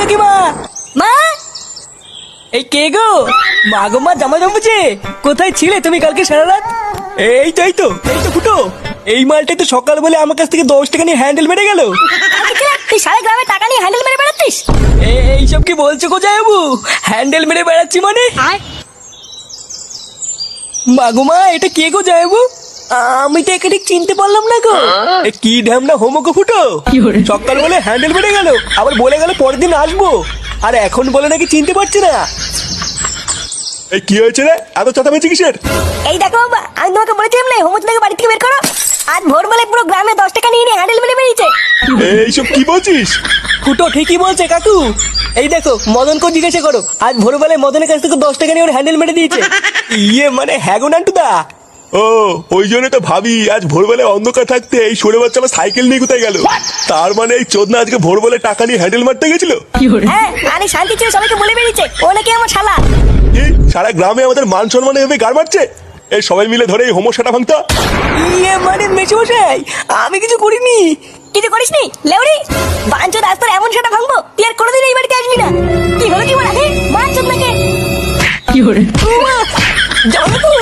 কাকিমা, মা এই কে গো? মা গো মা, জামা জমেছে। কোথায় ছিলে তুমি কালকে সারা রাত? এই তো এই তো এই তো ফুটো, এই মালটাই তো সকাল বলে আমার কাছ থেকে 10 টাকা নিয়ে হ্যান্ডেল মেরে গেল। তুই সারা গ্রামে টাকা নিয়ে হ্যান্ডেল মেরে বেড়াচ্ছিস? এইসব কি বলছো গো জামাইবাবু? হ্যান্ডেল মেরে বেড়াচ্ছি মানে? মা গো মা, এটা কে গো জামাইবাবু? আমি তো একে ঠিক চিনতে পারলাম না গো। এ কি ঢ্যামনা হোমো গো ফুটো, সকাল বলে হ্যান্ডেল মেরে গেল, আবার বলে গেল পরের দিন আসবো, আর এখন বলে নাকি চিনতে পারছি না। এই কি হয়েছে রে, এত চেঁচামেচি কিসের? এই দেখো বাবা, আমি তোমাকে বলেছিলাম না হোমচ থেকে বাড়ি থেকে বের করো। আজ ভোরবেলায় পুরো গ্রামে 10 টাকা নিয়ে হ্যান্ডেল মেরে বেরিয়েছে। এইসব কি বলছিস? ফুটো ঠিকই বলছে কাকু। এই দেখো, মদনকে জিজ্ঞাসা করো, আজ ভোরবেলায় মদনের কাছ থেকে 10 টাকা নিয়ে ওর হ্যান্ডেল মেরে দিয়েছে। ইয়ে মানে হ্যাঁ গো নান্টুদা। ও, ওই জন্য তো ভাবি আজ ভোরবেলায় অন্ধকার থাকতে এই সরে বাচ্চা আমার সাইকেল নিয়ে কোথায় গেল। তার মানে এই চোদনা আজকে ভোরবেলায় টাকা নিয়ে হ্যান্ডেল মারতে গেছিল। হ্যাঁ, আরে শান্তি ছিল, সবাইকে বলে বেরিয়েছে ও নাকি আমার শালা। কি সারা গ্রামে আমাদের মান সম্মানে এভাবে গাড় মারছে? এই সবাই মিলে ধরে এই হোমোসাটা ভাঙতা। ইয়ে মানে মেশমশাই, আমি কিছু করিনি। কিছু করিসনি লেউরি? বাঞ্চো রাস্তার এমন সেটা ভাঙবো তুই আর কোনোদিন এই বাড়িতে আসবি না। কি হলো কি বলা, বাঞ্চো নাকি? জামাইবাবু,